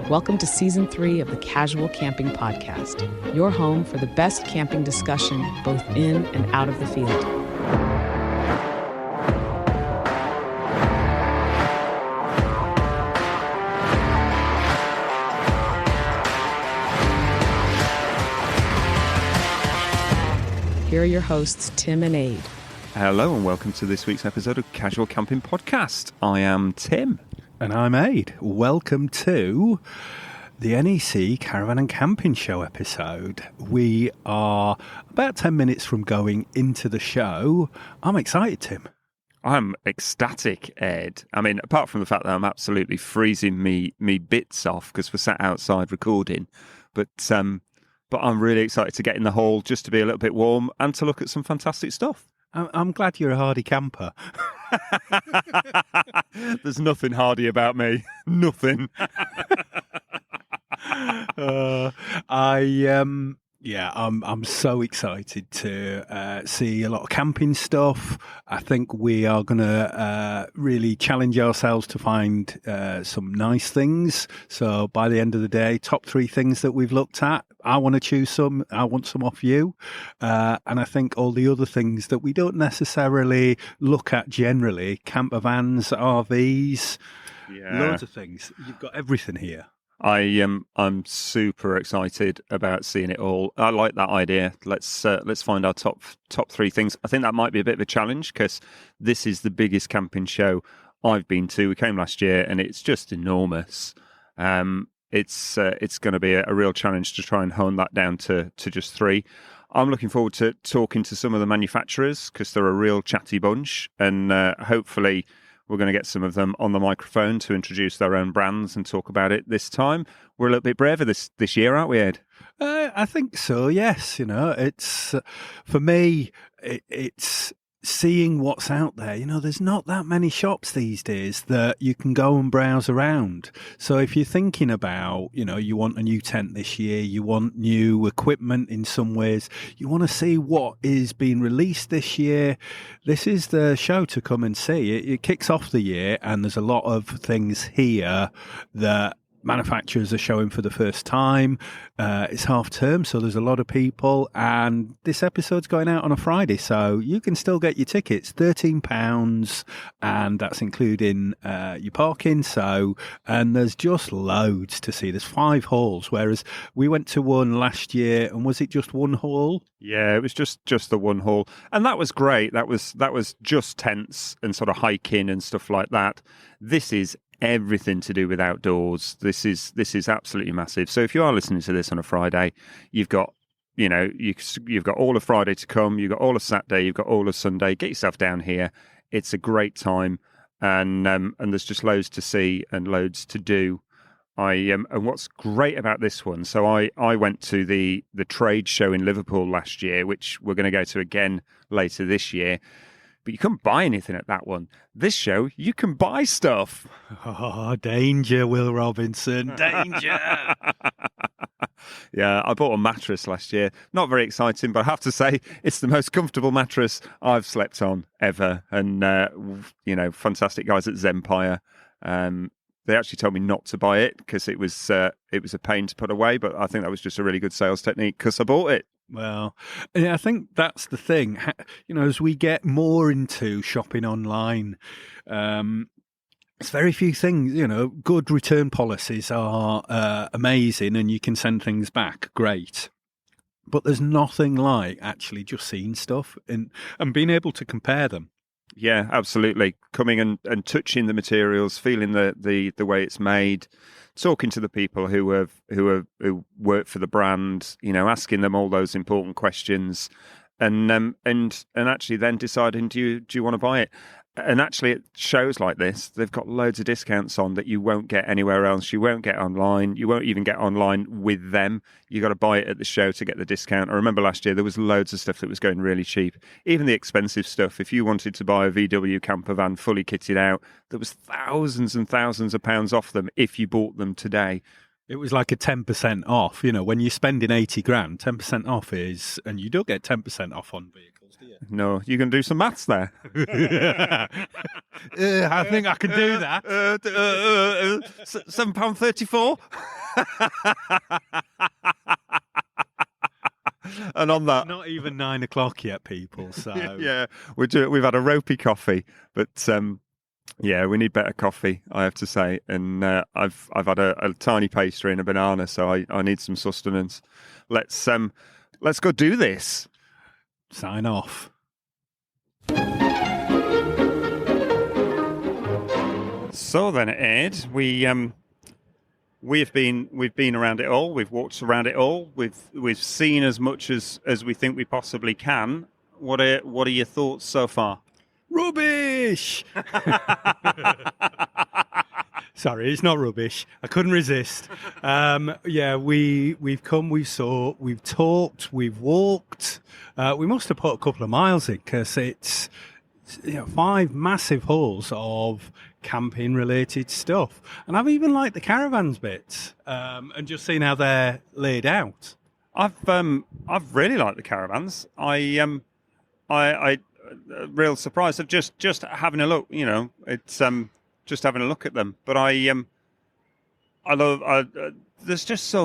Welcome to Season 3 of the Casual Camping Podcast, your home for the best camping discussion both in and out of the field. Here are your hosts, Tim and Ade. Hello and welcome to this week's episode of Casual Camping Podcast. I am Tim. And I'm Ade. Welcome to the NEC Caravan and Camping Show episode. We are about 10 minutes from going into the show. I'm excited, Tim. I'm ecstatic, Ed. I mean, apart from the fact that I'm absolutely freezing me bits off because we're sat outside recording, but I'm really excited to get in the hall just to be a little bit warm and to look at some fantastic stuff. I'm glad you're a hardy camper. There's nothing hardy about me. Nothing. I'm so excited to see a lot of camping stuff. I think we are going to really challenge ourselves to find some nice things. So by the end of the day, top 3 things that we've looked at. I want to choose some. I want some off you. And I think all the other things that we don't necessarily look at generally, camper vans, RVs, loads of things. You've got everything here. I'm super excited about seeing it all. I like that idea. Let's find our top 3 things. I think that might be a bit of a challenge because this is the biggest camping show I've been to. We came last year and it's just enormous. It's going to be a real challenge to try and hone that down to just 3. I'm looking forward to talking to some of the manufacturers because they're a real chatty bunch, and hopefully we're going to get some of them on the microphone to introduce their own brands and talk about it this time. We're a little bit braver this year, aren't we, Ed? I think so, yes. You know, it's for me, it's seeing what's out there. You know, there's not that many shops these days that you can go and browse around. So if you're thinking about, you know, you want a new tent this year, you want new equipment in some ways, you want to see what is being released this year, this is the show to come and see. It kicks off the year and there's a lot of things here that manufacturers are showing for the first time. It's half term, so there's a lot of people, and this episode's going out on a Friday, so you can still get your tickets, £13, and that's including your parking. And there's just loads to see. There's 5 halls, whereas we went to one last year, and was it just one hall? Yeah, it was just the one hall, and that was great. That was just tents and sort of hiking and stuff like that. This is everything to do with outdoors. This is absolutely massive. So if you are listening to this on a Friday, you've got you've got all of Friday to come, you've got all of Saturday, you've got all of Sunday. Get yourself down here. It's a great time, and there's just loads to see and loads to do. And what's great about this one, so I went to the trade show in Liverpool last year, which we're going to go to again later this year. But you couldn't buy anything at that one. This show, you can buy stuff. Oh, danger, Will Robinson, danger. Yeah, I bought a mattress last year. Not very exciting, but I have to say it's the most comfortable mattress I've slept on ever. And, fantastic guys at Zempire. They actually told me not to buy it because it was a pain to put away. But I think that was just a really good sales technique because I bought it. Well, I think that's the thing. You know, as we get more into shopping online, it's very few things, you know, good return policies are amazing and you can send things back. Great. But there's nothing like actually just seeing stuff and being able to compare them. Yeah, absolutely. Coming and touching the materials, feeling the way it's made, talking to the people who work for the brand, you know, asking them all those important questions, and actually then deciding do you want to buy it? And actually, at shows like this, they've got loads of discounts on that you won't get anywhere else. You won't get online. You won't even get online with them. You got to buy it at the show to get the discount. I remember last year there was loads of stuff that was going really cheap. Even the expensive stuff. If you wanted to buy a VW camper van fully kitted out, there was thousands and thousands of pounds off them if you bought them today. It was like a 10% off. You know, when you're spending 80 grand, 10% off is, and you do get 10% off on vehicles. No, you can do some maths there. I think I can do that. £7.34. And on that, Not even 9 o'clock yet, people. So yeah, we've had a ropey coffee, but yeah, we need better coffee, I have to say. And I've had a tiny pastry and a banana, so I need some sustenance. Let's go do this. Sign off. So then, Ed, we've been around it all. We've walked around it all. We've seen as much as we think we possibly can. What are your thoughts so far? Rubbish! Sorry, it's not rubbish. I couldn't resist. Yeah, we've come, we saw, we've talked, we've walked. We must have put a couple of miles in because it's 5 massive halls of camping-related stuff. And I've even liked the caravans bits and just seen how they're laid out. I've really liked the caravans. I real surprise of just having a look. It's just having a look at them. But I love. There's just so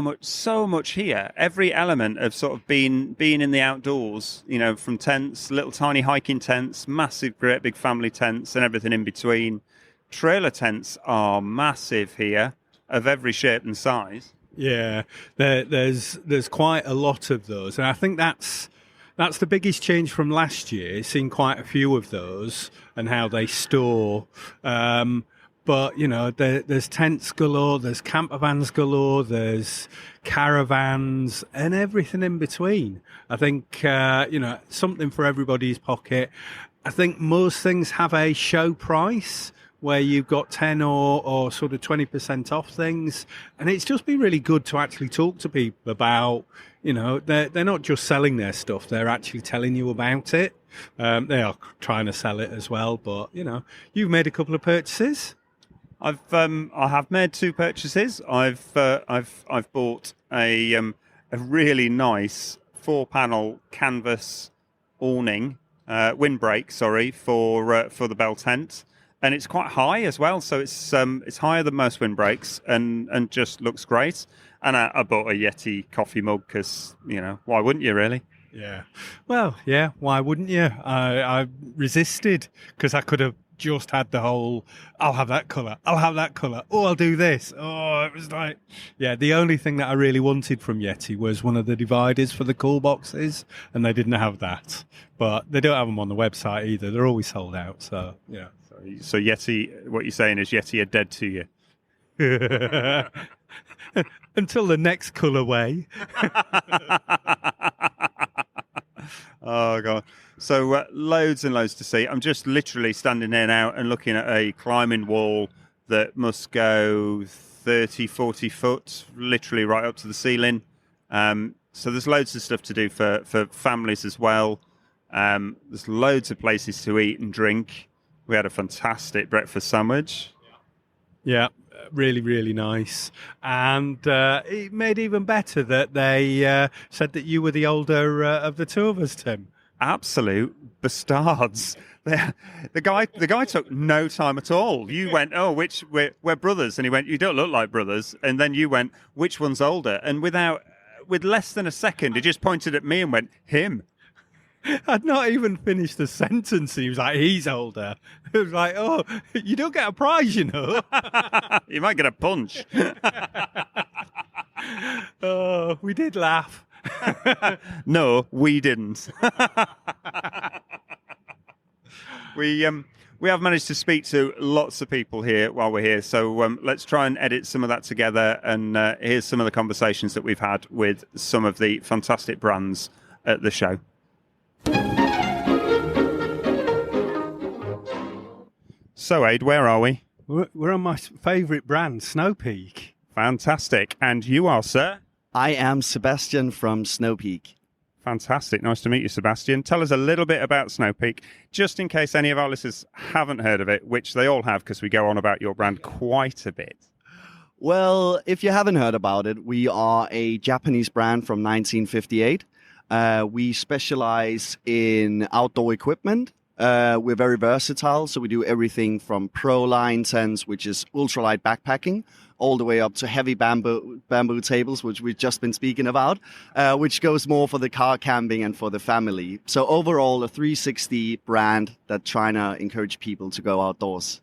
much here. Every element of sort of being in the outdoors. From tents, little tiny hiking tents, massive, great big family tents, and everything in between. Trailer tents are massive here, of every shape and size. Yeah, there's quite a lot of those, and I think that's the biggest change from last year. Seeing quite a few of those and how they store. But there's tents galore, there's camper vans galore, there's caravans, and everything in between. I think something for everybody's pocket. I think most things have a show price, where you've got 10 or sort of 20% off things. And it's just been really good to actually talk to people about, they're not just selling their stuff, they're actually telling you about it. They are trying to sell it as well, but, you've made a couple of purchases. I have made 2 purchases. I've bought a really nice 4-panel canvas awning, windbreak, for the Bell tent. And it's quite high as well, so it's higher than most windbreaks, and just looks great. And I bought a Yeti coffee mug because why wouldn't you really? Yeah, well, yeah, why wouldn't you? I resisted because I could have just had the whole. I'll have that colour. Oh, I'll do this. Oh, it was like, yeah. The only thing that I really wanted from Yeti was one of the dividers for the cool boxes, and they didn't have that. But they don't have them on the website either. They're always sold out. So yeah. So Yeti, what you're saying is Yeti are dead to you. Until the next colourway. Oh, God. So loads and loads to see. I'm just literally standing there now and looking at a climbing wall that must go 30, 40 foot, literally right up to the ceiling. So there's loads of stuff to do for families as well. There's loads of places to eat and drink. We had a fantastic breakfast sandwich. Yeah, really, really nice. And it made even better that they said that you were the older of the two of us, Tim. Absolute bastards. The guy took no time at all. You went, we're brothers. And he went, you don't look like brothers. And then you went, which one's older? And with less than a second, he just pointed at me and went, him. I'd not even finished the sentence. He was like, he's older. It was like, oh, you don't get a prize, You might get a punch. Oh, we did laugh. No, we didn't. We have managed to speak to lots of people here while we're here. So let's try and edit some of that together. And here's some of the conversations that we've had with some of the fantastic brands at the show. So, Ade, where are we? We're on my favourite brand, Snow Peak. Fantastic. And you are, sir? I am Sebastian from Snow Peak. Fantastic. Nice to meet you, Sebastian. Tell us a little bit about Snow Peak, just in case any of our listeners haven't heard of it, which they all have because we go on about your brand quite a bit. Well, if you haven't heard about it, we are a Japanese brand from 1958. We specialize in outdoor equipment. We're very versatile, so we do everything from Pro Line tents, which is ultralight backpacking, all the way up to heavy bamboo tables, which we've just been speaking about, which goes more for the car camping and for the family. So overall, a 360 brand that's trying to encourage people to go outdoors.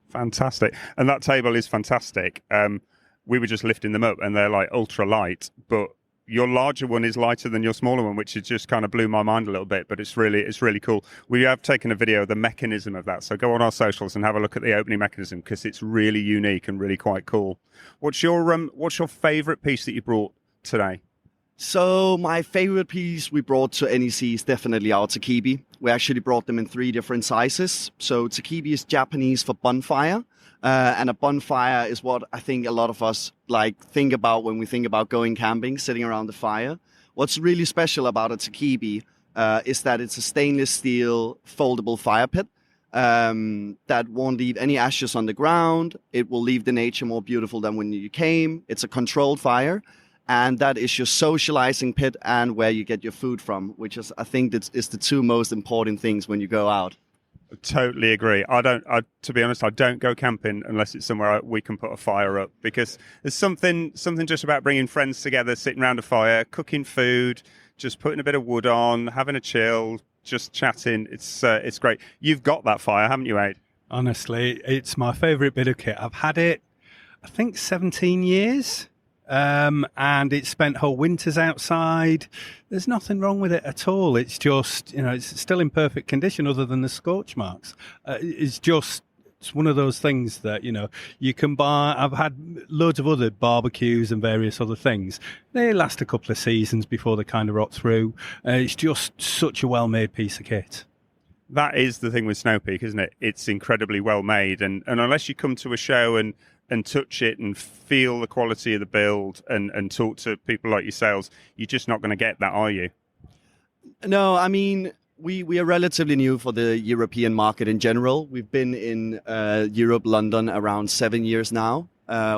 Fantastic. And that table is fantastic. We were just lifting them up and they're like ultra light, but your larger one is lighter than your smaller one, which just kind of blew my mind a little bit, but it's really cool. We have taken a video of the mechanism of that. So go on our socials and have a look at the opening mechanism because it's really unique and really quite cool. What's your favorite piece that you brought today? So my favorite piece we brought to NEC is definitely our takibi. We actually brought them in 3 different sizes. So takibi is Japanese for bonfire. And a bonfire is what I think a lot of us think about when we think about going camping, sitting around the fire. What's really special about a takibi is that it's a stainless steel foldable fire pit that won't leave any ashes on the ground. It will leave the nature more beautiful than when you came. It's a controlled fire. And that is your socializing pit and where you get your food from, which is, I think, is the 2 most important things when you go out. I totally agree. To be honest, I don't go camping unless it's somewhere we can put a fire up, because there's something just about bringing friends together, sitting around a fire, cooking food, just putting a bit of wood on, having a chill, just chatting. It's great. You've got that fire, haven't you, Ade? Honestly, it's my favourite bit of kit. I've had it, I think, 17 years. And it spent whole winters outside. There's nothing wrong with it at all. It's just, it's still in perfect condition other than the scorch marks. It's one of those things that, you can buy. I've had loads of other barbecues and various other things. They last a couple of seasons before they kind of rot through. It's just such a well-made piece of kit. That is the thing with Snow Peak, isn't it? It's incredibly well made. And unless you come to a show and touch it and feel the quality of the build and talk to people like yourselves, you're just not going to get that, are you? No, I mean, we are relatively new for the European market in general. We've been in Europe, London, around 7 years now,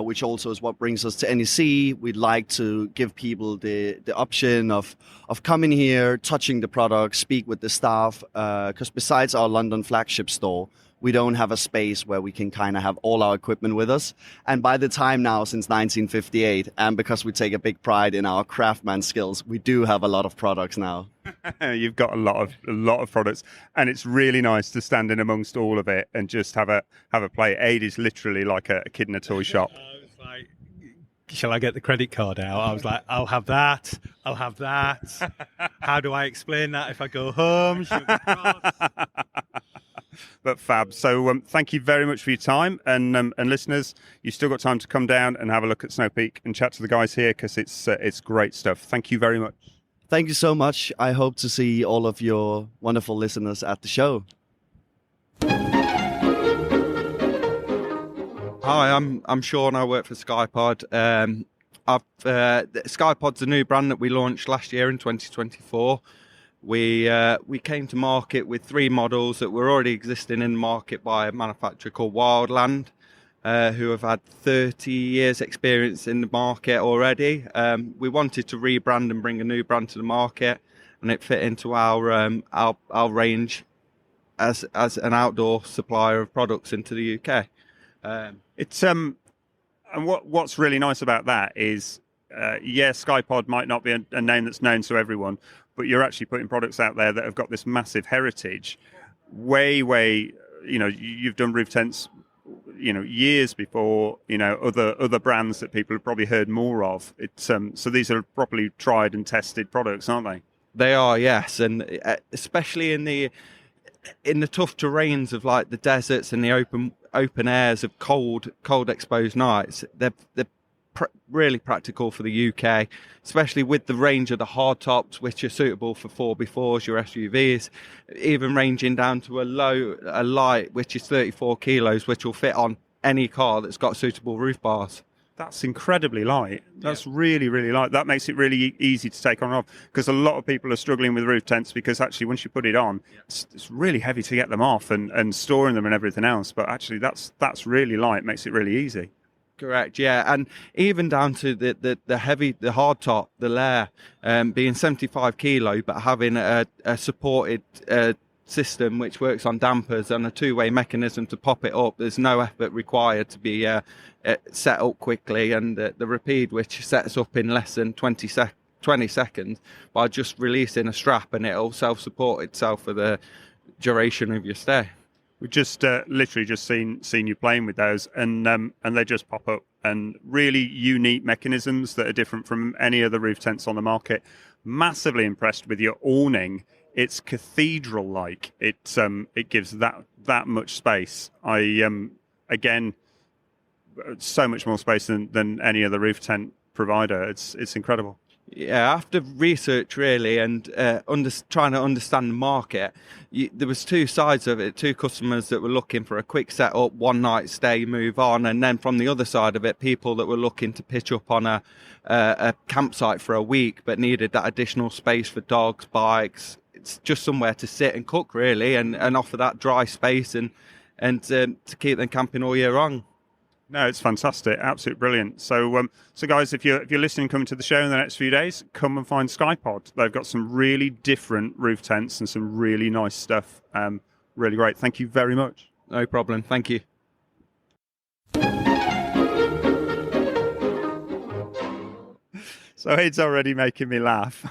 which also is what brings us to NEC. We'd like to give people the option of coming here, touching the product, speak with the staff, because besides our London flagship store, we don't have a space where we can kind of have all our equipment with us. And by the time now, since 1958, and because we take a big pride in our craftsman skills, we do have a lot of products now. You've got a lot of products, and it's really nice to stand in amongst all of it and just have a play. Ade is literally like a kid in a toy shop. I was like, shall I get the credit card out? I was like, I'll have that. How do I explain that if I go home? But fab. So thank you very much for your time, and listeners, you've still got time to come down and have a look at Snow Peak and chat to the guys here, because it's great stuff. Thank you very much. Thank you so much. I hope to see all of your wonderful listeners at the show. Hi, I'm Sean. I work for SkyPod. SkyPod's a new brand that we launched last year in 2024. We came to market with 3 models that were already existing in the market by a manufacturer called Wildland, who have had 30 years experience in the market already. We wanted to rebrand and bring a new brand to the market, and it fit into our range as an outdoor supplier of products into the UK. And what's really nice about that is, SkyPod might not be a name that's known to everyone, but you're actually putting products out there that have got this massive heritage. You've done roof tents, years before, other brands that people have probably heard more of. So these are properly tried and tested products, aren't they? They are, yes, and especially in the tough terrains of like the deserts and the open airs of cold exposed nights. They're really practical for the UK, especially with the range of the hard tops, which are suitable for 4x4s, your SUVs, even ranging down to a light, which is 34 kilos, which will fit on any car that's got suitable roof bars. That's incredibly light. That's really, really light. That makes it really easy to take on and off, because a lot of people are struggling with roof tents because actually once you put it on, it's really heavy to get them off and storing them and everything else. But actually that's really light, makes it really easy. Correct, yeah, and even down to the hard top, the layer, being 75 kilo, but having a supported system which works on dampers and a two-way mechanism to pop it up. There's no effort required to be set up quickly, and the Rapide, which sets up in less than 20 seconds by just releasing a strap, and it'll self-support itself for the duration of your stay. We've just literally just seen you playing with those, and they just pop up, and really unique mechanisms that are different from any other roof tents on the market. Massively impressed with your awning. It's cathedral-like. It gives that much space. Again, so much more space than any other roof tent provider. It's incredible. Yeah, after research really and trying to understand the market, there was two sides of it. Two customers that were looking for a quick setup, one night stay, move on, and then from the other side of it, people that were looking to pitch up on a campsite for a week but needed that additional space for dogs, bikes. It's just somewhere to sit and cook really, and offer that dry space and to keep them camping all year long. No, it's fantastic, absolutely brilliant. So guys, if you're listening, coming to the show in the next few days, come and find Skypod. They've got some really different roof tents and some really nice stuff. Really great. Thank you very much. No problem. Thank you. So it's already making me laugh.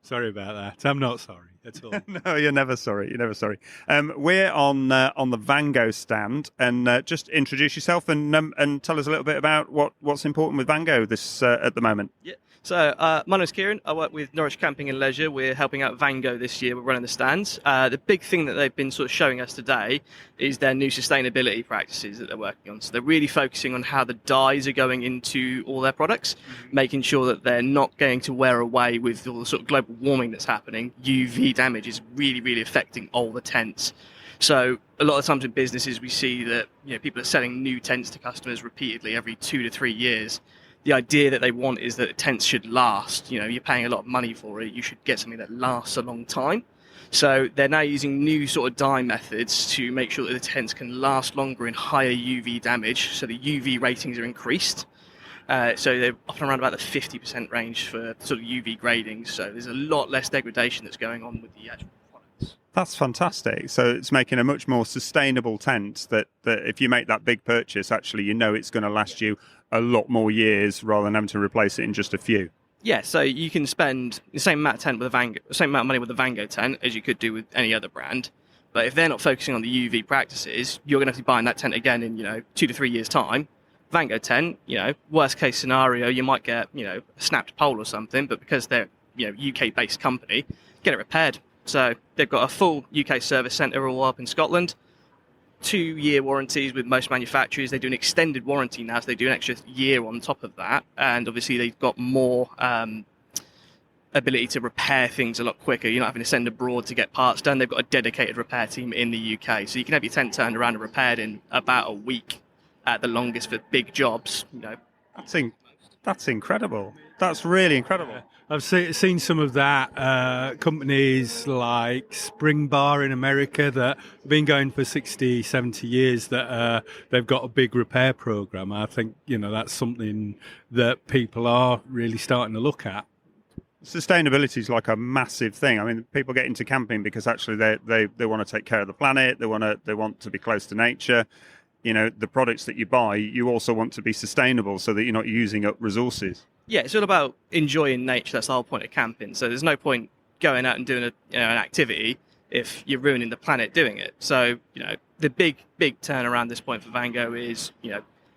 Sorry about that. I'm not sorry at all. No, you're never sorry. You're never sorry. We're on the Vango stand, and just introduce yourself and tell us a little bit about what's important with Vango this at the moment. Yeah. So my name's Kieran. I work with Norwich Camping and Leisure. We're helping out Vango this year. We're running the stands. The big thing that they've been sort of showing us today is their new sustainability practices that they're working on. So they're really focusing on how the dyes are going into all their products, making sure that they're not going to wear away with all the sort of global warming that's happening. UV damage is really, really affecting all the tents. So a lot of times in businesses, we see that people are selling new tents to customers repeatedly every 2 to 3 years. The idea that they want is that tents should last. You're paying a lot of money for it. You should get something that lasts a long time. So they're now using new sort of dye methods to make sure that the tents can last longer in higher UV damage. So the UV ratings are increased. So they're often around about the 50% range for sort of UV gradings. So there's a lot less degradation that's going on with the actual products. That's fantastic. So it's making a much more sustainable tent that if you make that big purchase, actually, it's going to last you a lot more years rather than having to replace it in just a few. Yeah, so you can spend the same amount of money with a Vango tent as you could do with any other brand. But if they're not focusing on the UV practices, you're going to have to be buying that tent again in 2 to 3 years' time. Vango tent, worst case scenario, you might get a snapped pole or something, but because they're UK based company, get it repaired. So they've got a full UK service centre all up in Scotland. 2-year warranties with most manufacturers. They do an extended warranty now, so they do an extra year on top of that. And obviously they've got more ability to repair things a lot quicker. You're not having to send abroad to get parts done. They've got a dedicated repair team in the UK. So you can have your tent turned around and repaired in about a week at the longest for big jobs. That's incredible. That's really incredible. I've seen some of that. Companies like Spring Bar in America that have been going for 60, 70 years, that they've got a big repair program. I think, that's something that people are really starting to look at. Sustainability is like a massive thing. I mean, people get into camping because actually they want to take care of the planet. They want to be close to nature. The products that you buy, you also want to be sustainable so that you're not using up resources. Yeah, it's all about enjoying nature. That's the whole point of camping. So there's no point going out and doing an activity if you're ruining the planet doing it. So, the big turnaround this point for Vango is,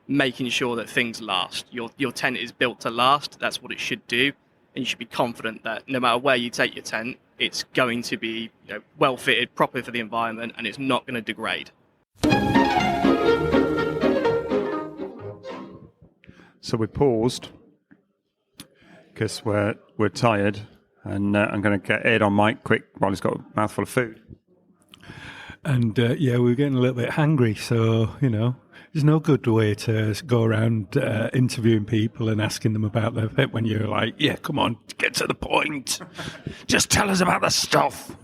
making sure that things last. Your tent is built to last. That's what it should do. And you should be confident that no matter where you take your tent, it's going to be well fitted, proper for the environment, and it's not going to degrade. So we paused because we're tired, and I'm going to get Ed on mic quick while he's got a mouthful of food. And we're getting a little bit hungry, so there's no good way to go around interviewing people and asking them about their pet when you're like, yeah, come on, get to the point. Just tell us about the stuff.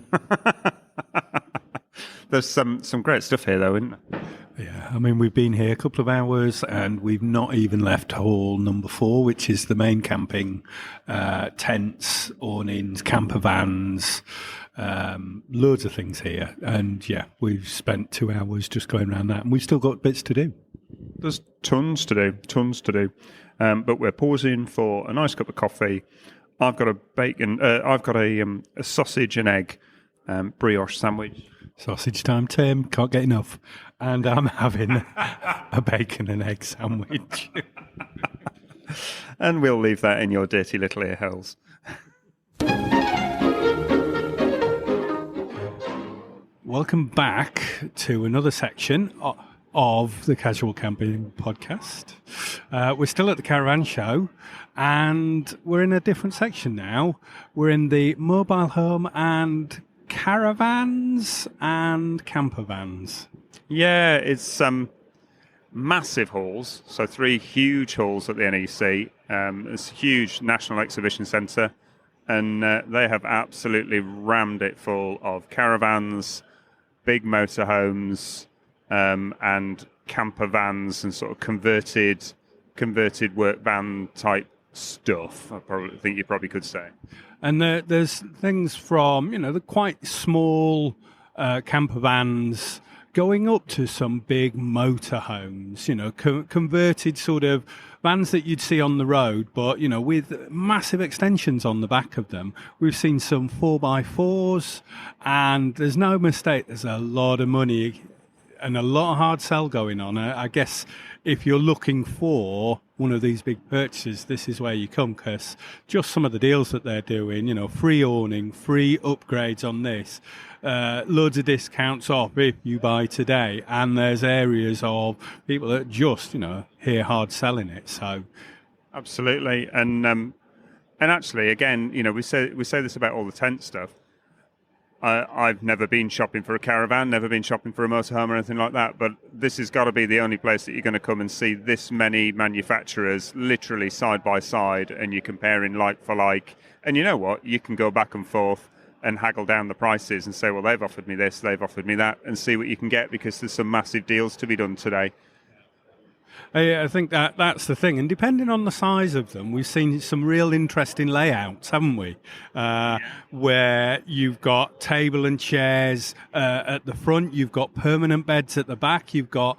There's some great stuff here, though, isn't there? Yeah, I mean, we've been here a couple of hours and we've not even left hall number 4, which is the main camping, tents, awnings, camper vans, loads of things here. And yeah, we've spent 2 hours just going around that, and we've still got bits to do. There's tons to do. But we're pausing for a nice cup of coffee. I've got a sausage and egg brioche sandwich. Sausage time, Tim. Can't get enough. And I'm having a bacon and egg sandwich. And we'll leave that in your dirty little ear holes. Welcome back to another section of the Casual Camping Podcast. We're still at the Caravan Show, and we're in a different section now. We're in the mobile home and caravans and camper vans. Yeah, it's massive halls. So 3 huge halls at the NEC. It's a huge national exhibition centre, and they have absolutely rammed it full of caravans, big motorhomes, and camper vans and sort of converted work van type stuff. I think you probably could say. And there's things from, the quite small camper vans going up to some big motorhomes, converted sort of vans that you'd see on the road, but, with massive extensions on the back of them. We've seen some 4x4s, and there's no mistake, there's a lot of money and a lot of hard sell going on. I guess if you're looking for one of these big purchases, this is where you come, because just some of the deals that they're doing, free awning, free upgrades on this, loads of discounts off if you buy today, and there's areas of people that just, here hard selling it. So, absolutely, and actually, again, we say this about all the tent stuff. I've never been shopping for a caravan, never been shopping for a motorhome or anything like that, but this has got to be the only place that you're going to come and see this many manufacturers literally side by side, and you're comparing like for like. And you know what? You can go back and forth and haggle down the prices and say, well, they've offered me this, they've offered me that, and see what you can get, because there's some massive deals to be done today. I think that's the thing. And depending on the size of them, we've seen some real interesting layouts, haven't we? Where you've got table and chairs at the front, you've got permanent beds at the back, you've got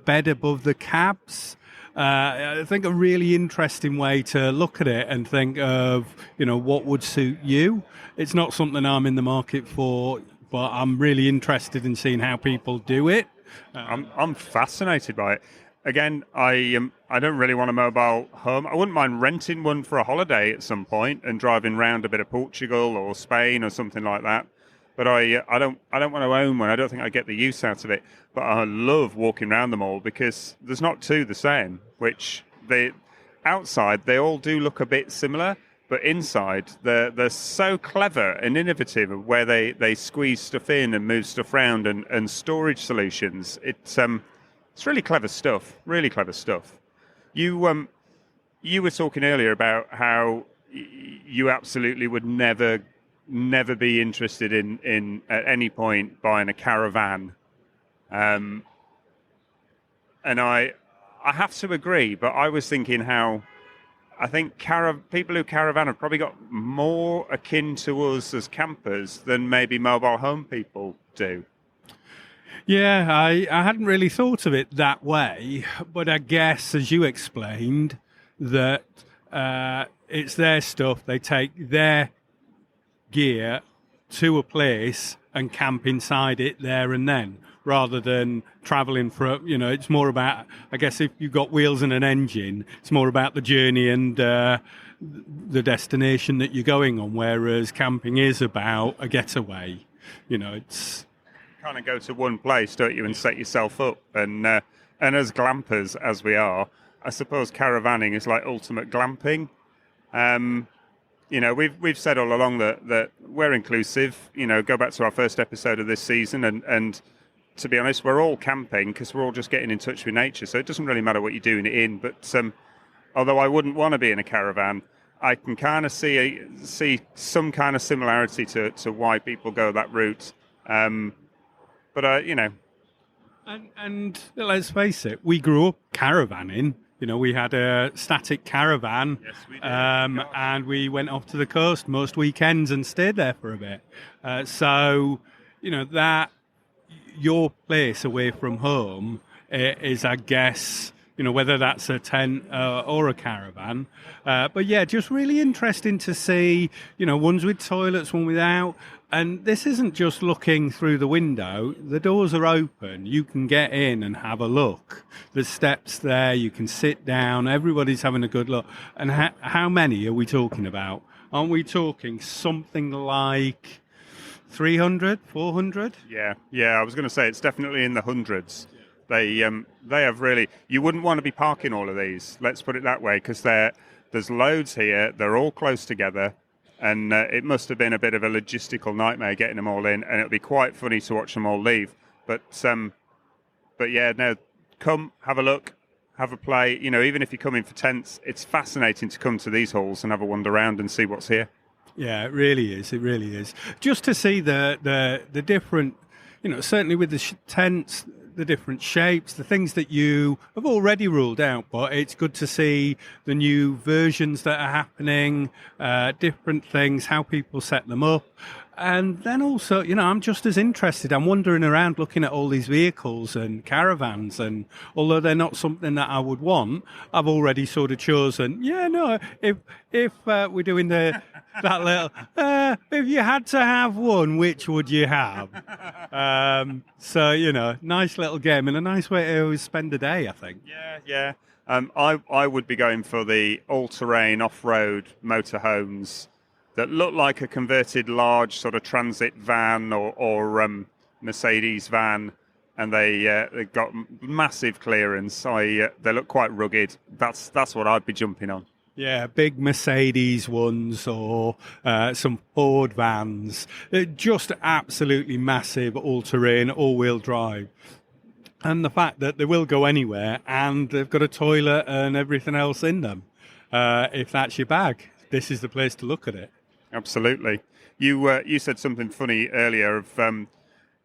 bed above the cabs. I think a really interesting way to look at it and think of, what would suit you. It's not something I'm in the market for, but I'm really interested in seeing how people do it. I'm fascinated by it. Again, I don't really want a mobile home. I wouldn't mind renting one for a holiday at some point and driving around a bit of Portugal or Spain or something like that. But I don't want to own one. I don't think I get the use out of it. But I love walking around them all, because there's not two the same. Which outside they all do look a bit similar, but inside they're so clever and innovative of where they squeeze stuff in and move stuff around, and storage solutions. It's really clever stuff. Really clever stuff. You were talking earlier about how you absolutely would never be interested in at any point buying a caravan, and I have to agree. But I was thinking how I think people who caravan have probably got more akin to us as campers than maybe mobile home people do. Yeah, I hadn't really thought of it that way, but I guess, as you explained, that it's their stuff. They take their gear to a place and camp inside it there and then, rather than travelling for, it's more about, I guess, if you've got wheels and an engine, it's more about the journey and the destination that you're going on, whereas camping is about a getaway. It's... kind of go to one place, don't you, and set yourself up. And as glampers as we are, I suppose caravanning is like ultimate glamping. We've said all along that we're inclusive. Go back to our first episode of this season, and to be honest, we're all camping because we're all just getting in touch with nature. So it doesn't really matter what you're doing it in. But although I wouldn't want to be in a caravan, I can kind of see some kind of similarity to why people go that route. But you know, And let's face it, we grew up caravanning. You know, we had a static caravan, yes, we did. and we went off to the coast most weekends and stayed there for a bit. So, you know, that your place away from home is, I guess, you know, whether that's a tent or a caravan. But yeah, just really interesting to see, you know, ones with toilets, one without. And this isn't just looking through the window. The doors are open. You can get in and have a look. There's steps there. You can sit down. Everybody's having a good look. And how many are we talking about? Aren't we talking something like 300, 400? Yeah. I was going to say it's definitely in the hundreds. They have really. You wouldn't want to be parking all of these. Let's put it that way, because there's loads here. They're all close together. And it must have been a bit of a logistical nightmare getting them all in, and it'll be quite funny to watch them all leave. But yeah, no, come, have a look, have a play. You know, even if you come in for tents, it's fascinating to come to these halls and have a wander around and see what's here. Yeah, it really is. It really is. Just to see the different, you know, certainly with the tents, the different shapes, the things that you have already ruled out, but it's good to see the new versions that are happening, different things, how people set them up. And then also, you know, I'm just as interested. I'm wandering around looking at all these vehicles and caravans, and although they're not something that I would want, I've already sort of chosen, if we're doing that little, if you had to have one, which would you have? So, you know, nice little game and a nice way to spend a day, I think. Yeah. I would be going for the all-terrain off-road motorhomes that look like a converted large sort of transit van or Mercedes van, and they've got massive clearance. They look quite rugged. That's what I'd be jumping on. Yeah, big Mercedes ones or some Ford vans. They're just absolutely massive, all-terrain, all-wheel drive. And the fact that they will go anywhere and they've got a toilet and everything else in them. If that's your bag, this is the place to look at it. Absolutely. You said something funny earlier of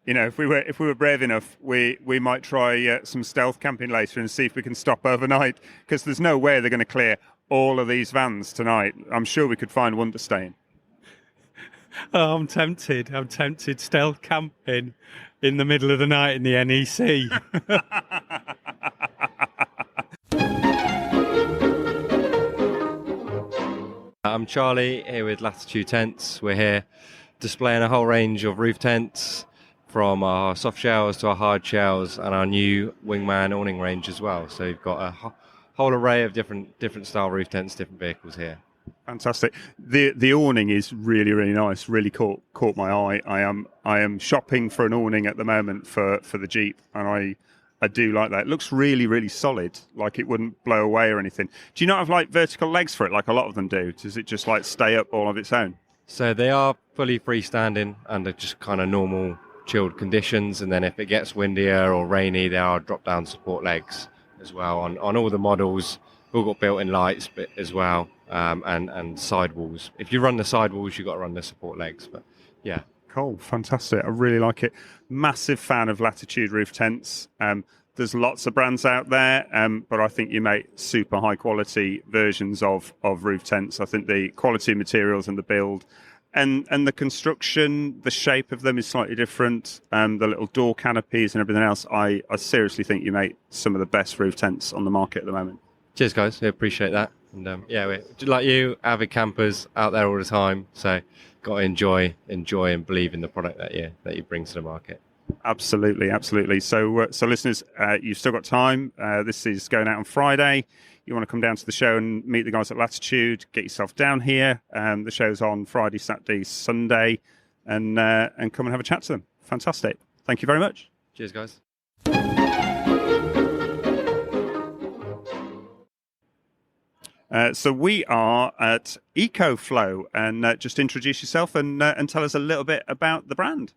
you know, if we were brave enough, we might try some stealth camping later and see if we can stop overnight, because there's no way they're going to clear all of these vans tonight. I'm sure we could find one to stay in. Oh, I'm tempted. Stealth camping in the middle of the night in the NEC. I'm Charlie, here with Latitude Tents. We're here displaying a whole range of roof tents, from our soft shells to our hard shells, and our new Wingman awning range as well. So you've got a whole array of different style roof tents, different vehicles here. Fantastic. The awning is really, really nice. Really caught my eye. I am shopping for an awning at the moment for the Jeep, and I do like that. It looks really, really solid, like it wouldn't blow away or anything. Do you not have like vertical legs for it, like a lot of them do? Does it just like stay up all of its own? So they are fully freestanding under just kind of normal chilled conditions, and then if it gets windier or rainy, there are drop-down support legs as well on all the models. We've all got built-in lights as well, and sidewalls. If you run the sidewalls, you've got to run the support legs. But yeah. Cool, fantastic. I really like it. Massive fan of Latitude roof tents. There's lots of brands out there, but I think you make super high quality versions of roof tents. I think the quality materials and the build and the construction, the shape of them is slightly different. The little door canopies and everything else. I seriously think you make some of the best roof tents on the market at the moment. Cheers, guys. We appreciate that. And we're like you, avid campers out there all the time. So got to enjoy and believe in the product that you bring to the market. Absolutely. So listeners, you've still got time. This is going out on Friday. You want to come down to the show and meet the guys at Latitude, get yourself down here. The show's on Friday, Saturday, Sunday, and come and have a chat to them. Fantastic. Thank you very much. Cheers, guys. So we are at EcoFlow, and just introduce yourself and tell us a little bit about the brand.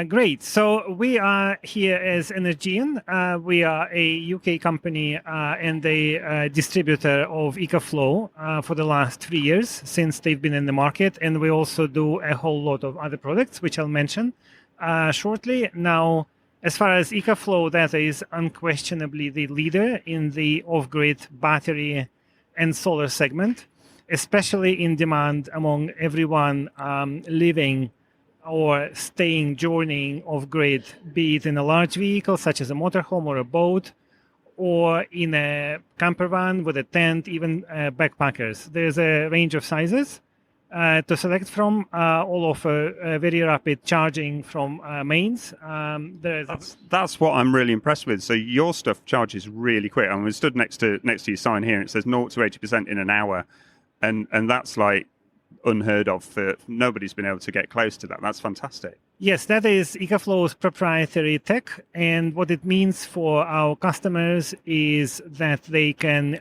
Great. So we are here as Energian. We are a UK company and a distributor of EcoFlow for the last 3 years since they've been in the market. And we also do a whole lot of other products, which I'll mention shortly. Now, As far as EcoFlow, that is unquestionably the leader in the off-grid battery and solar segment, especially in demand among everyone living or staying journeying off-grid, be it in a large vehicle such as a motorhome or a boat, or in a camper van with a tent, even backpackers. There's a range of sizes to select from. All offer very rapid charging from mains. That's what I'm really impressed with. So your stuff charges really quick. I mean, we stood next to your sign here, and it says 0 to 80% in an hour, and that's like unheard of. Nobody's been able to get close to that. That's fantastic. Yes, that is EcoFlow's proprietary tech, and what it means for our customers is that they can,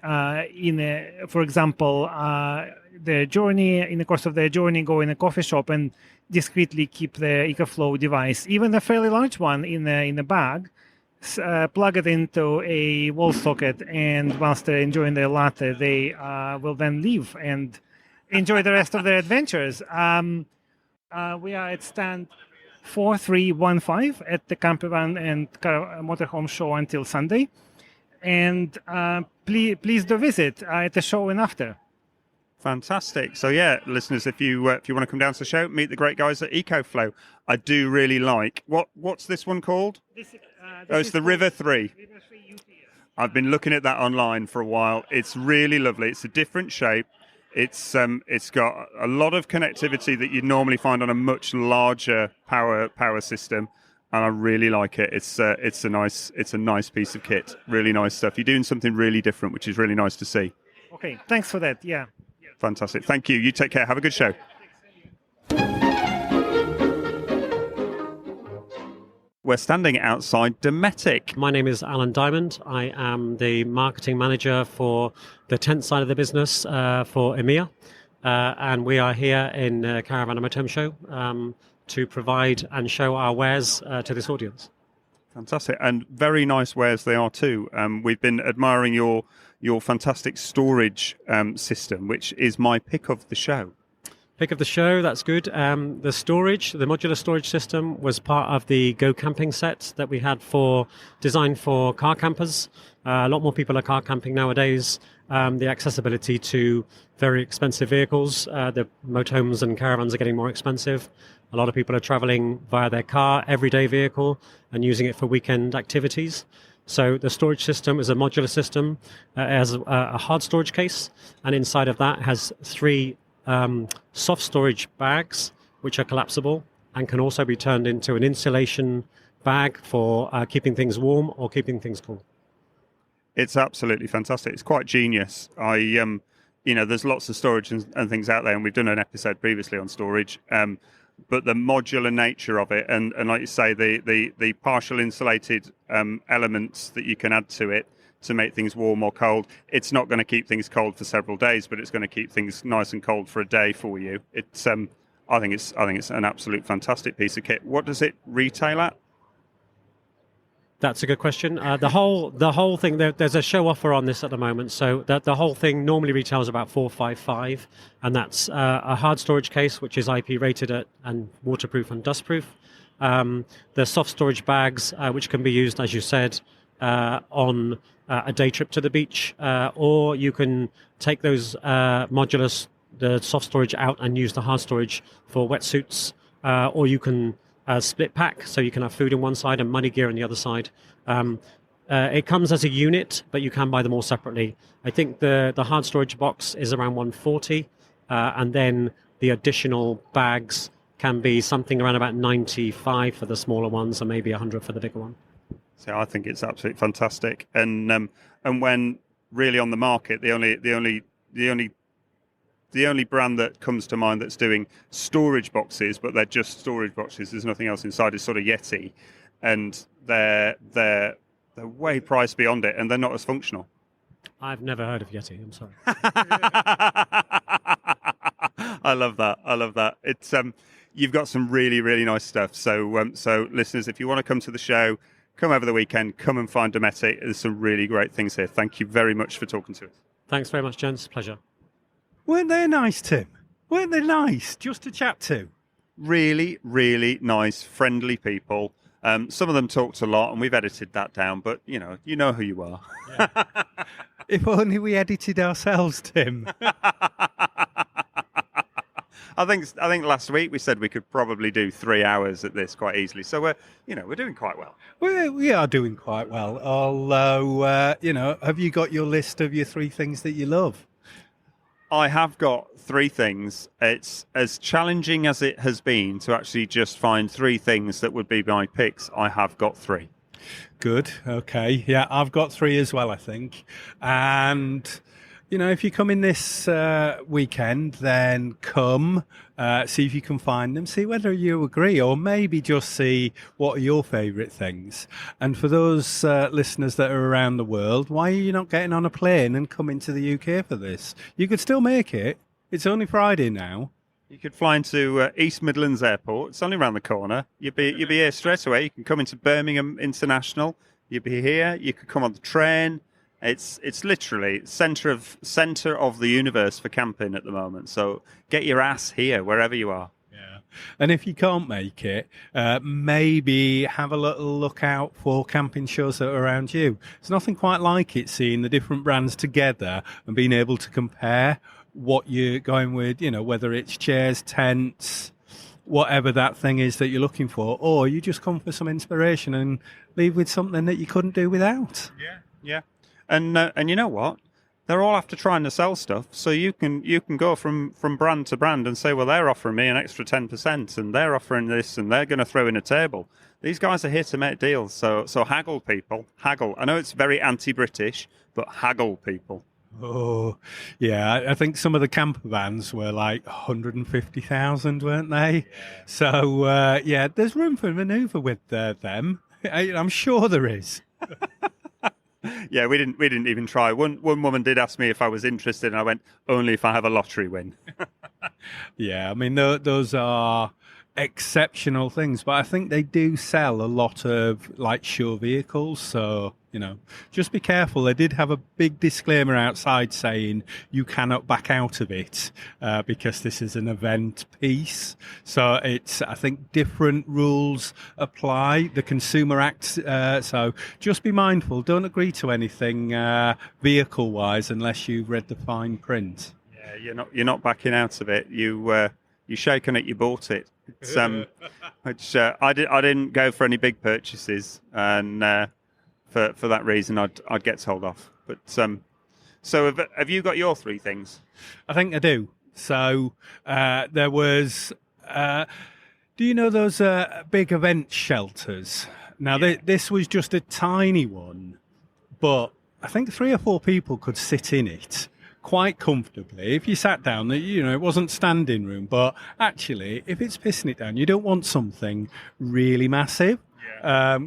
for example, in the course of their journey, go in a coffee shop and discreetly keep their EcoFlow device, even a fairly large one, in a bag, plug it into a wall socket, and whilst they're enjoying their latte, they will then leave and enjoy the rest of their adventures. We are at stand 4315 at the Caravan and Motorhome Show until Sunday, and please do visit at the show and after. Fantastic. So yeah, listeners, if you want to come down to the show, meet the great guys at EcoFlow. I do really like what's this one called? It's the River 3. River 3 UPS. I've been looking at that online for a while. It's really lovely. It's a different shape. It's got a lot of connectivity that you'd normally find on a much larger power system, and I really like it. It's a nice piece of kit. Really nice stuff. You're doing something really different, which is really nice to see. Okay, thanks for that. Yeah. Fantastic. Thank you. You take care. Have a good show. We're standing outside Dometic. My name is Alan Diamond. I am the marketing manager for the tent side of the business for EMEA. And we are here in Caravan and Motorhome Show to provide and show our wares to this audience. Fantastic. And very nice wares they are too. We've been admiring your fantastic storage system, which is my pick of the show. Pick of the show, that's good. The modular storage system was part of the Go Camping set that we had designed for car campers. A lot more people are car camping nowadays. The accessibility to very expensive vehicles. The motorhomes and caravans are getting more expensive. A lot of people are traveling via their car, everyday vehicle, and using it for weekend activities. So the storage system is a modular system. It has a hard storage case, and inside of that has 3 soft storage bags, which are collapsible and can also be turned into an insulation bag for keeping things warm or keeping things cool. It's absolutely fantastic. It's quite genius. There's lots of storage and things out there, and we've done an episode previously on storage. But the modular nature of it, and like you say, the partial insulated elements that you can add to it to make things warm or cold. It's not going to keep things cold for several days, but it's going to keep things nice and cold for a day for you. It's I think it's an absolute fantastic piece of kit. What does it retail at? That's a good question. The whole thing, there's a show offer on this at the moment. So the whole thing normally retails about $455, and that's a hard storage case, which is IP rated and waterproof and dustproof. The soft storage bags, which can be used, as you said, on a day trip to the beach, or you can take those the soft storage out and use the hard storage for wetsuits, or you can split pack, so you can have food on one side and muddy gear on the other side. It comes as a unit, but you can buy them all separately. I think the hard storage box is around $140, and then the additional bags can be something around about $95 for the smaller ones, and maybe $100 for the bigger one. So I think it's absolutely fantastic, and when really on the market, the only brand that comes to mind that's doing storage boxes, but they're just storage boxes, there's nothing else inside, is sort of Yeti, and they're way priced beyond it, and they're not as functional. I've never heard of Yeti. I'm sorry. I love that. It's you've got some really, really nice stuff. So listeners, if you want to come to the show, come over the weekend, come and find Dometic. There's some really great things here. Thank you very much for talking to us. Thanks very much, gents. Pleasure. Weren't they nice, Tim? Weren't they nice just to chat to? Really, really nice, friendly people. Some of them talked a lot, and we've edited that down. But you know who you are. If only we edited ourselves, Tim. I think last week we said we could probably do 3 hours at this quite easily. So we're doing quite well. We are doing quite well. Although, have you got your list of your 3 things that you love? I have got 3 things. It's as challenging as it has been to actually just find 3 things that would be my picks. I have got 3. Good. Okay. Yeah, I've got 3 as well, I think. And, if you come in this weekend, then come, see if you can find them, see whether you agree, or maybe just see what are your favourite things. And for those listeners that are around the world, why are you not getting on a plane and coming to the UK for this? You could still make it. It's only Friday now. You could fly into East Midlands Airport. It's only around the corner. You'd be here straight away. You can come into Birmingham International. You'd be here. You could come on the train. It's literally centre of the universe for camping at the moment. So get your ass here wherever you are. Yeah. And if you can't make it, maybe have a little look out for camping shows that are around you. There's nothing quite like it, seeing the different brands together and being able to compare what you're going with, whether it's chairs, tents, whatever that thing is that you're looking for, or you just come for some inspiration and leave with something that you couldn't do without. Yeah. And you know what? They're all after trying to sell stuff, so you can go from brand to brand and say, well, they're offering me an extra 10%, and they're offering this, and they're going to throw in a table. These guys are here to make deals, so haggle, people, haggle. I know it's very anti-British, but haggle, people. Oh, yeah. I think some of the camper vans were like 150,000, weren't they? Yeah. So, there's room for manoeuvre with them. I'm sure there is. Yeah, we didn't even try. One woman did ask me if I was interested, and I went, only if I have a lottery win. Yeah, I mean, those are exceptional things, but I think they do sell a lot of like show vehicles, so just be careful. They did have a big disclaimer outside saying you cannot back out of it because this is an event piece. So I think different rules apply. The Consumer Act, so just be mindful. Don't agree to anything vehicle wise unless you've read the fine print. Yeah, you're not backing out of it. You shaken it, you bought it. It's, which I didn't go for any big purchases, and for that reason, I'd get told off. But so have you got your 3 things? I think I do. So there was. Do you know those big event shelters? Now this was just a tiny one, but I think 3 or 4 people could sit in it quite comfortably. If you sat down, it wasn't standing room, but actually, if it's pissing it down, you don't want something really massive.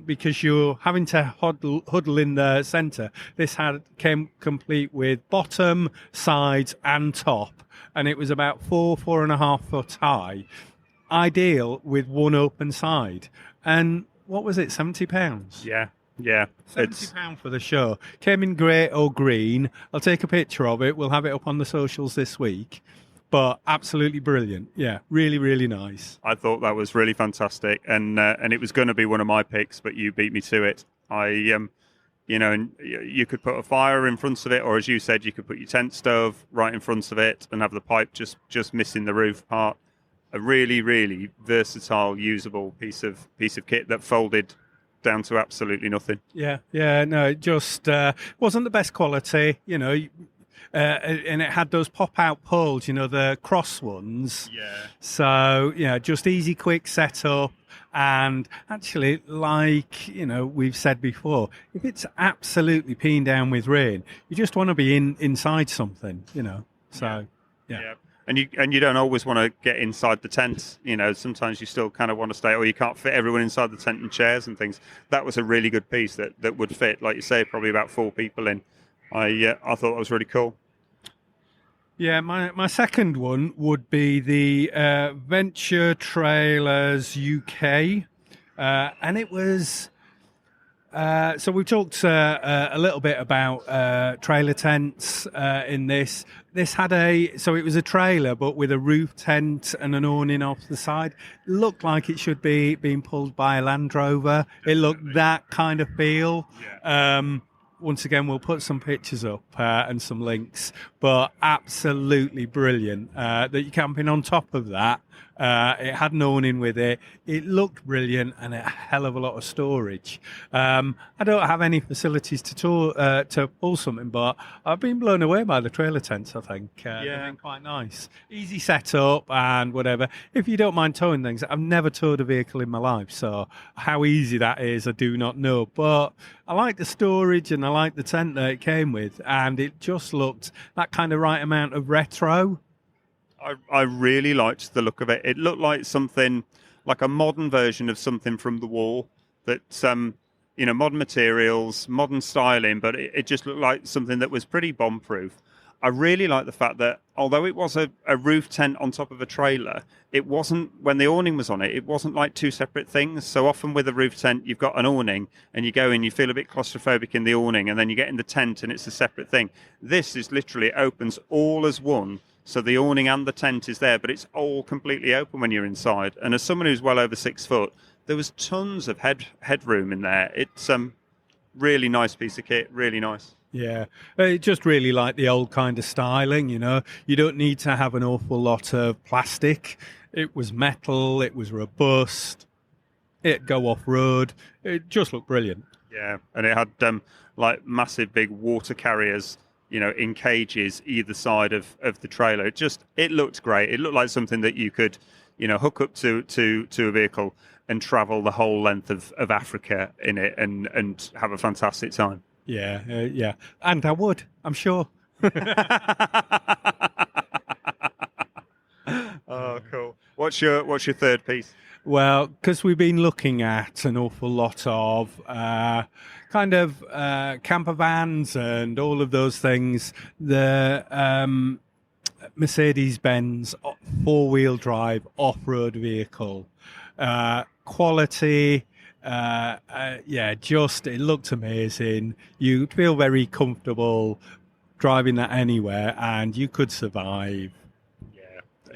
Because you're having to huddle in the centre. This came complete with bottom, sides and top, and it was about 4.5 foot high. Ideal with one open side. And what was it, £70? Yeah. £70 for the show. Came in grey or green. I'll take a picture of it. We'll have it up on the socials this week. But absolutely brilliant. Yeah, really, really nice. I thought that was really fantastic, and it was going to be one of my picks, but you beat me to it. And you could put a fire in front of it, or as you said, you could put your tent stove right in front of it and have the pipe just missing the roof part. A really, really versatile, usable piece of kit that folded down to absolutely nothing. Yeah, no, it just wasn't the best quality, and it had those pop-out poles, the cross ones. Yeah. So, just easy, quick setup. And actually, like, we've said before, if it's absolutely peeing down with rain, you just want to be inside something, So, yeah. And you don't always want to get inside the tent. Sometimes you still kind of want to stay, or you can't fit everyone inside the tent and chairs and things. That was a really good piece that would fit, like you say, probably about 4 people in. I thought that was really cool. Yeah, my second one would be the Venture Trailers UK, and it was So we talked a little bit about trailer tents in this. This had it was a trailer, but with a roof tent and an awning off the side. Looked like it should be being pulled by a Land Rover. It looked that kind of feel. Yeah. Once again, we'll put some pictures up and some links, but absolutely brilliant that you're camping on top of that. It had an awning with it. It looked brilliant and a hell of a lot of storage. I don't have any facilities to pull something, but I've been blown away by the trailer tents, I think. They've been quite nice. Easy setup and whatever. If you don't mind towing things, I've never towed a vehicle in my life, so how easy that is, I do not know. But I like the storage and I like the tent that it came with, and it just looked that kind of right amount of retro. I really liked the look of it. It looked like something, like a modern version of something from the war. That modern materials, modern styling, but it just looked like something that was pretty bomb-proof. I really like the fact that although it was a roof tent on top of a trailer, it wasn't, when the awning was on it, it wasn't like two separate things. So often with a roof tent, you've got an awning and you go in, you feel a bit claustrophobic in the awning, and then you get in the tent and it's a separate thing. This is literally, it opens all as one. So the awning and the tent is there, but it's all completely open when you're inside. And as someone who's well over 6 foot, there was tons of headroom in there. It's really nice piece of kit, really nice. Yeah, just really like the old kind of styling, you know. You don't need to have an awful lot of plastic. It was metal, it was robust, it'd go off-road. It just looked brilliant. Yeah, and it had like massive big water carriers, in cages either side of the trailer. It looked great. It looked like something that you could, hook up to a vehicle and travel the whole length of Africa in it and have a fantastic time. Yeah. And I would, I'm sure. Oh, cool. What's your third piece? Well, because we've been looking at an awful lot of camper vans and all of those things, the Mercedes-Benz four-wheel drive off-road vehicle, quality, it looked amazing. You feel very comfortable driving that anywhere, and you could survive.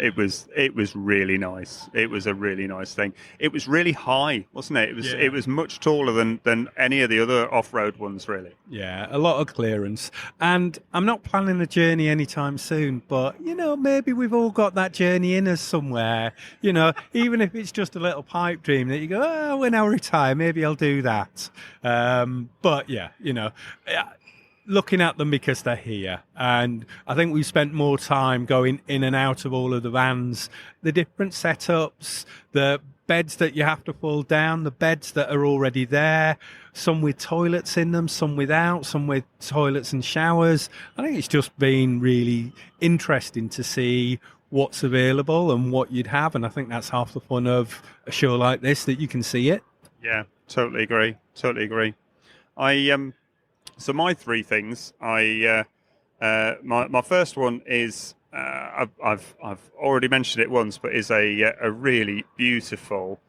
It was really nice. It was a really nice thing. It was really high, wasn't it? It was much taller than any of the other off-road ones, really. Yeah, a lot of clearance. And I'm not planning a journey anytime soon, but, maybe we've all got that journey in us somewhere. Even if it's just a little pipe dream that you go, when I retire, maybe I'll do that. Looking at them because they're here. And I think we've spent more time going in and out of all of the vans, the different setups, the beds that you have to pull down, the beds that are already there, some with toilets in them, some without, some with toilets and showers. I think it's just been really interesting to see what's available and what you'd have. And I think that's half the fun of a show like this, that you can see it. Yeah, totally agree. So my three things, my first one is I've already mentioned it once, but is a really beautiful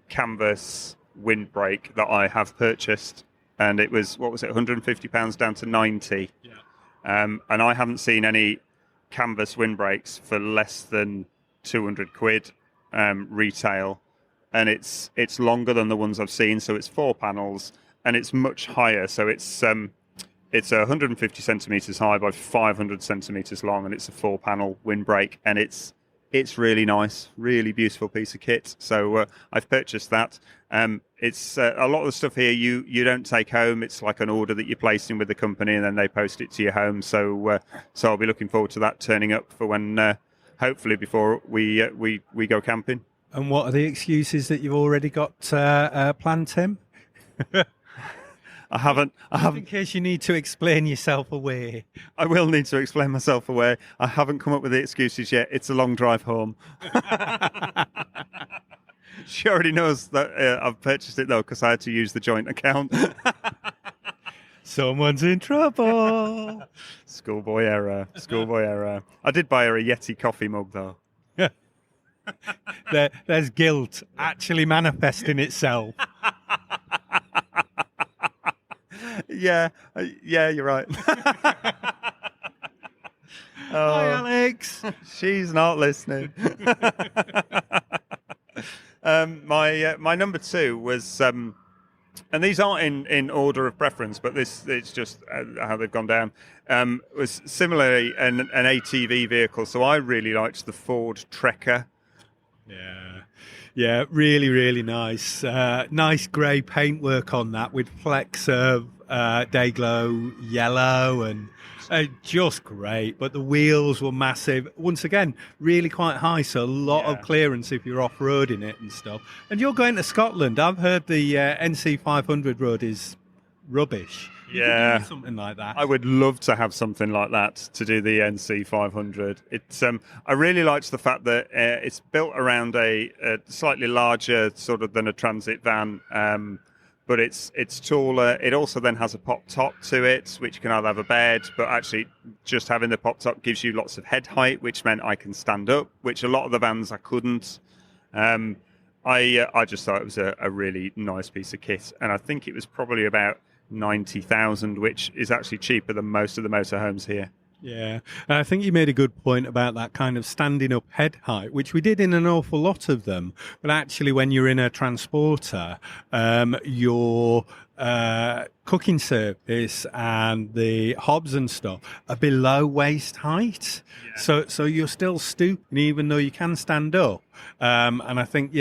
canvas windbreak that I have purchased, and it was £150 down to 90. Yeah. And I haven't seen any canvas windbreaks for less than £200 retail, and it's longer than the ones I've seen, so it's 4 panels. And it's much higher, so it's 150 centimeters high by 500 centimeters long, and it's a 4-panel windbreak, and it's really nice, really beautiful piece of kit. So I've purchased that. It's a lot of the stuff here you don't take home. It's like an order that you're placing with the company, and then they post it to your home. So I'll be looking forward to that turning up for when hopefully before we go camping. And what are the excuses that you've already got planned, Tim? I haven't. In case you need to explain yourself away. I will need to explain myself away. I haven't come up with the excuses yet. It's a long drive home. She already knows that I've purchased it, though, because I had to use the joint account. Someone's in trouble. Schoolboy error. I did buy her a Yeti coffee mug, though. There's guilt actually manifesting itself. Yeah, you're right. Hi, Alex. She's not listening. My number 2 was, and these aren't in order of preference, but it's just how they've gone down. Was similarly an ATV vehicle, so I really liked the Ford Trekker. Yeah, really, really nice. Nice grey paintwork on that with flecks of Dayglow yellow and just great. But the wheels were massive. Once again, really quite high, so a lot of clearance if you're off-roading it and stuff. And you're going to Scotland. I've heard the NC 500 road is rubbish. You could do something like that. I would love to have something like that to do the NC 500. It's I really liked the fact that it's built around a slightly larger sort of than a transit van, but it's taller. It also then has a pop top to it, which can either have a bed, but actually just having the pop top gives you lots of head height, which meant I can stand up, which a lot of the vans I couldn't. I just thought it was a really nice piece of kit, and I think it was probably about 90,000, which is actually cheaper than most of the motorhomes here. Yeah, I think you made a good point about that kind of standing up head height, which we did in an awful lot of them. But actually, when you're in a transporter, your cooking surface and the hobs and stuff are below waist height. Yeah. So you're still stooping, even though you can stand up. And I think,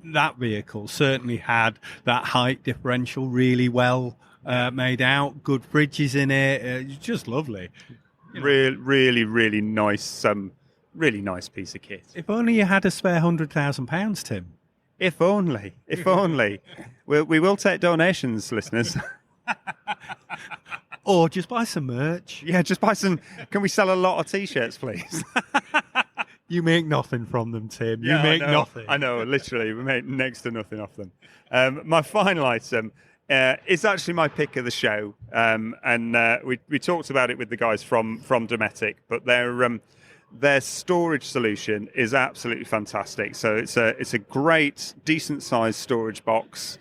that vehicle certainly had that height differential really well made out. Good fridges in it. It's just lovely. Really nice. Really nice piece of kit. If only you had a spare £100,000, Tim. If only. We will take donations, listeners. Or just buy some merch. Yeah, just buy some. Can we sell a lot of T-shirts, please? You make nothing from them, Tim. You make nothing. I know, literally. We make next to nothing off them. My final item is actually my pick of the show. And we talked about it with the guys from Dometic, but their storage solution is absolutely fantastic. So it's a great, decent-sized storage box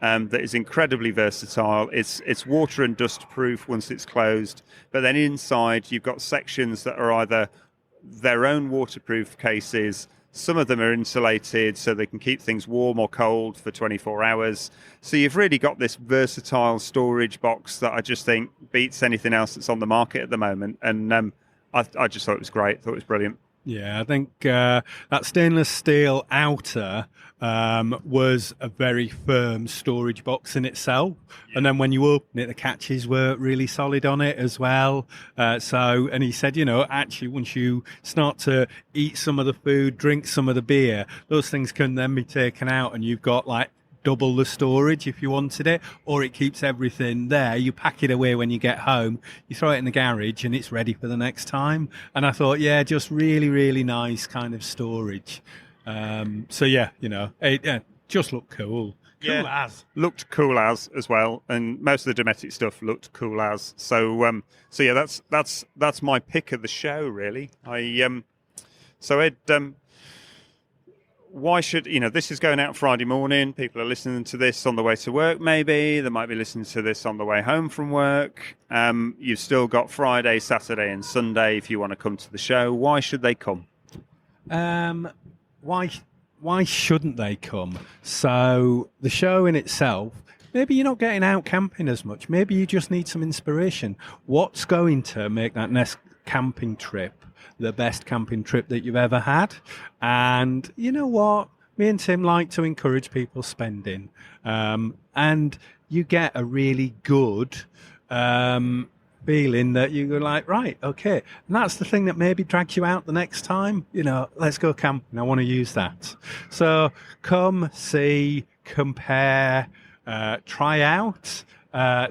that is incredibly versatile. It's water and dust proof once it's closed, but then inside you've got sections that are either their own waterproof cases. Some of them are insulated so they can keep things warm or cold for 24 hours. So you've really got this versatile storage box that I just think beats anything else that's on the market at the moment. And I just thought it was great. Thought it was brilliant. Yeah, I think that stainless steel outer was a very firm storage box in itself. Yeah. And then when you open it, the catches were really solid on it as well. And he said, actually, once you start to eat some of the food, drink some of the beer, those things can then be taken out and you've got like double the storage if you wanted it, or it keeps everything there. You pack it away when you get home, you throw it in the garage and it's ready for the next time. And I thought, just really, really nice kind of storage. It just looked cool. Cool as. Looked cool as well, and most of the Dometic stuff looked cool as. So that's my pick of the show, really. Why should, this is going out Friday morning. People are listening to this on the way to work, maybe. They might be listening to this on the way home from work. You've still got Friday, Saturday and Sunday if you want to come to the show. Why should they come? Why shouldn't they come? So the show in itself, maybe you're not getting out camping as much. Maybe you just need some inspiration. What's going to make that next camping trip the best camping trip that you've ever had? And you know what? Me and Tim like to encourage people spending. And you get a really good feeling that you're like, right, okay. And that's the thing that maybe drags you out the next time. Let's go camping. I want to use that. So come, see, compare, try out.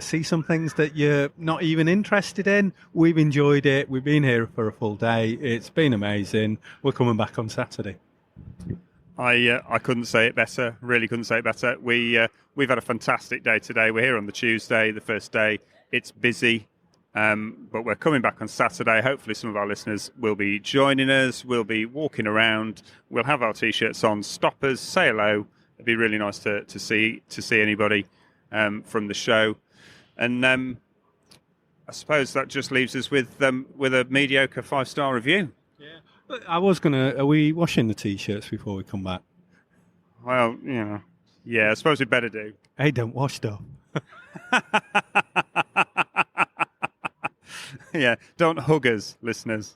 See some things that you're not even interested in. We've enjoyed it. We've been here for a full day. It's been amazing. We're coming back on Saturday. I couldn't say it better. Really couldn't say it better. We've had a fantastic day today. We're here on the Tuesday, the first day. It's busy, but we're coming back on Saturday. Hopefully some of our listeners will be joining us. We'll be walking around. We'll have our T-shirts on. Stop us, say hello. It'd be really nice to see anybody from the show. And I suppose that just leaves us with a mediocre 5-star review. Yeah. But I was gonna. Are we washing the t-shirts before we come back? Well, yeah, I suppose we better do. Hey, don't wash though. Yeah, don't hug us, listeners.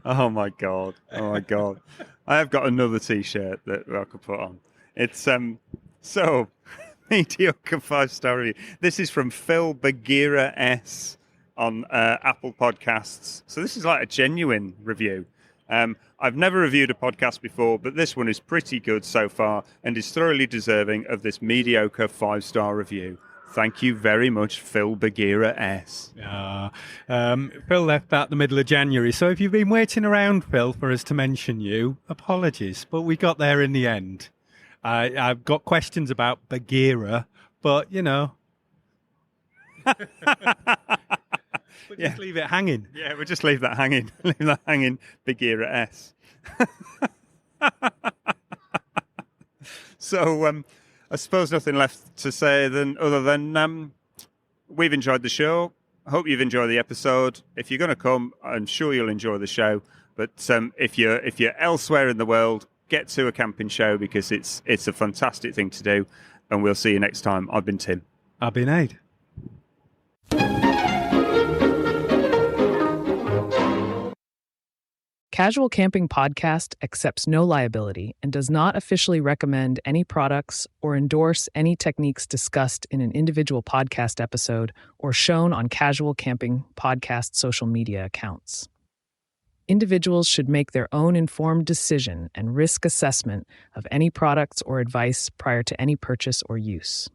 Oh my god! I have got another T-shirt that I could put on. It's so mediocre 5-star review. This is from Phil Bagheera S on Apple Podcasts. So this is like a genuine review. I've never reviewed a podcast before, but this one is pretty good so far and is thoroughly deserving of this mediocre 5-star review. Thank you very much, Phil Bagheera S. Phil left that the middle of January, so if you've been waiting around, Phil, for us to mention you, apologies, but we got there in the end. I've got questions about Bagheera, but, We'll just leave it hanging. Yeah, we'll just leave that hanging. Leave that hanging, Bagheera S. So, I suppose nothing left to say other than we've enjoyed the show. I hope you've enjoyed the episode. If you're going to come, I'm sure you'll enjoy the show. But if you're elsewhere in the world, get to a camping show because it's a fantastic thing to do. And we'll see you next time. I've been Tim. I've been Ade. Casual Camping Podcast accepts no liability and does not officially recommend any products or endorse any techniques discussed in an individual podcast episode or shown on Casual Camping Podcast social media accounts. Individuals should make their own informed decision and risk assessment of any products or advice prior to any purchase or use.